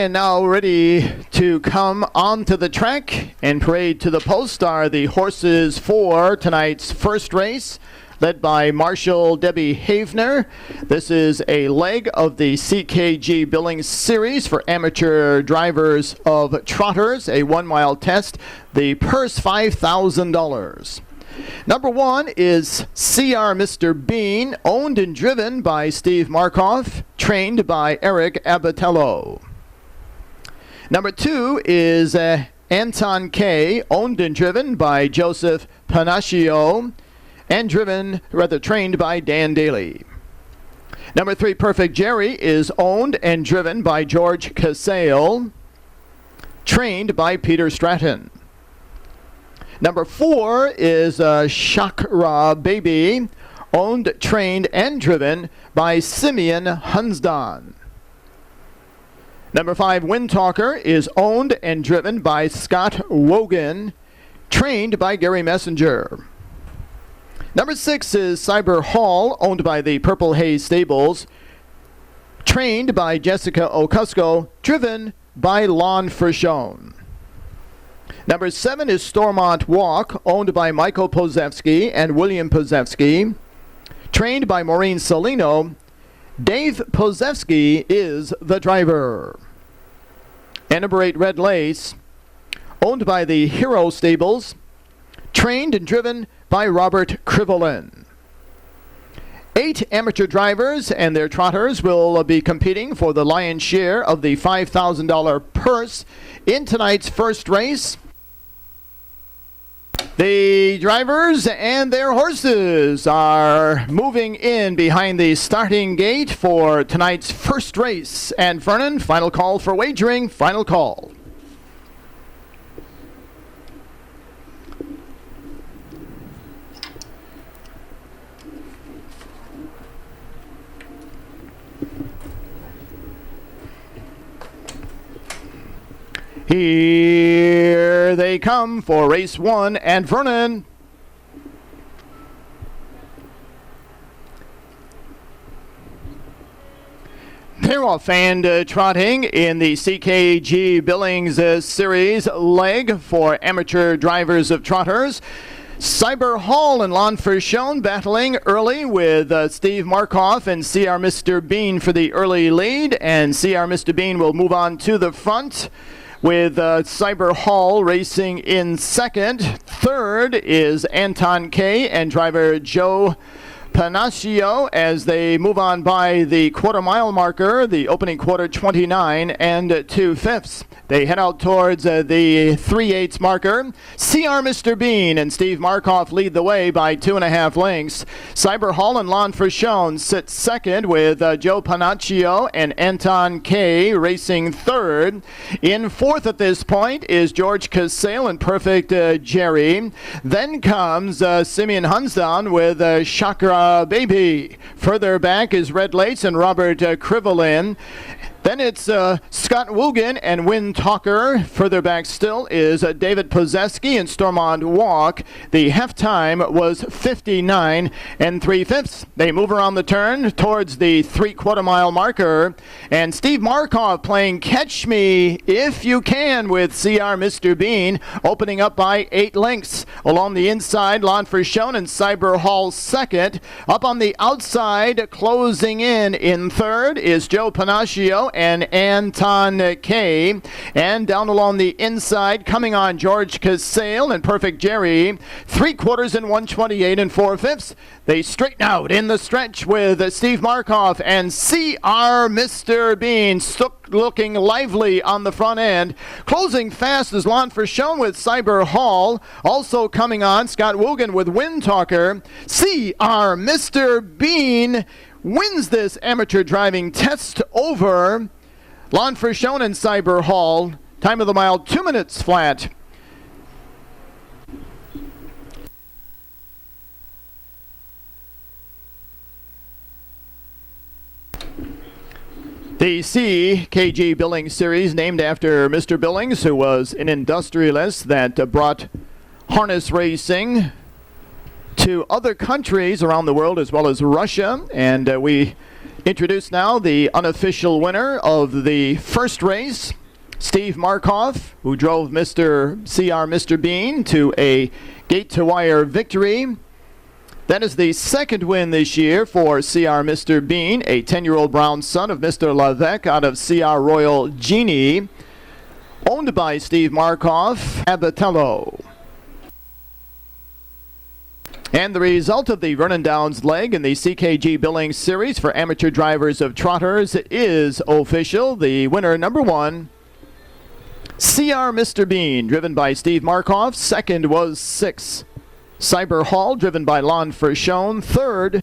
And now ready to come onto the track and parade to the post are the horses for tonight's first race, led by Marshall Debbie Havener. This is a leg of the CKG Billings Series for amateur drivers of trotters, a 1 mile test. The purse $5,000. Number 1 is CR Mr. Bean, owned and driven by Steve Markoff, trained by Eric Abatello. Number 2 is Anton K, owned and driven by Joseph Panaccio, and trained by Dan Daly. Number 3, Perfect Jerry, is owned and driven by George Casale, trained by Peter Stratton. Number 4 is Chakra Baby, owned, trained, and driven by Simeon Hunsdon. Number 5, Wind Talker, is owned and driven by Scott Wogan, trained by Gary Messenger. Number 6 is Cyber Hall, owned by the Purple Haze Stables, trained by Jessica Ocusco, driven by Lon Frishone. Number 7 is Stormont Walk, owned by Michael Pozevsky and William Pozevsky, trained by Maureen Salino. Dave Pozevsky is the driver. And number 8, Red Lace, owned by the Hero Stables, trained and driven by Robert Krivelin. 8 amateur drivers and their trotters will be competing for the lion's share of the $5,000 purse in tonight's first race. The drivers and their horses are moving in behind the starting gate for tonight's first race. And Vernon, final call for wagering, final call. Here they come for race 1, and Vernon. They're off and trotting in the CKG Billings Series leg for amateur drivers of trotters. Cyber Hall and Lon Frishone battling early with Steve Markoff and CR Mr. Bean for the early lead, and CR Mr. Bean will move on to the front, with Cyber Hall racing in second. Third is Anton K and driver Joe Panaccio as they move on by the quarter-mile marker, the opening quarter 29 and 2/5. They head out towards the 3/8 marker. CR Mr. Bean and Steve Markoff lead the way by 2.5 lengths. Cyber Hall and Lon Frishone sit second, with Joe Panaccio and Anton K racing third. In fourth at this point is George Casale and Perfect Jerry. Then comes Simeon Hunsdon with Chakra Baby. Further back is Red Lace and Robert Krivelin. Then it's Scott Wogan and Wind Talker. Further back still is David Pozevsky and Stormont Walk. The half time was 59 3/5. They move around the turn towards the 3/4 mile marker. And Steve Markoff playing Catch Me If You Can with CR Mr. Bean, opening up by 8 lengths. Along the inside, Lon Frishone and Cyber Hall second. Up on the outside, closing in third, is Joe Panaccio and Anton K. And down along the inside, coming on George Casale and Perfect Jerry. 3/4 and 128 4/5. They straighten out in the stretch with Steve Markoff and CR Mr. Bean looking lively on the front end. Closing fast is Lon Frishone with Cyber Hall. Also coming on, Scott Wogan with Wind Talker. CR Mr. Bean wins this amateur driving test over Lon Frishone and Cyber Hall. Time of the mile, 2 minutes flat. The CKG Billings Series, named after Mr. Billings, who was an industrialist that brought harness racing to other countries around the world, as well as Russia. And we Introduce now the unofficial winner of the first race, Steve Markoff, who drove Mr. Bean to a gate-to-wire victory. That is the second win this year for CR Mr. Bean, a 10-year-old brown son of Mr. Lavec out of CR Royal Genie, owned by Steve Markoff, Abatello. And the result of the Vernon Downs leg in the CKG Billings Series for amateur drivers of trotters is official. The winner, number 1, CR Mr. Bean, driven by Steve Markoff. Second was 6, Cyber Hall, driven by Lon Fershone. Third,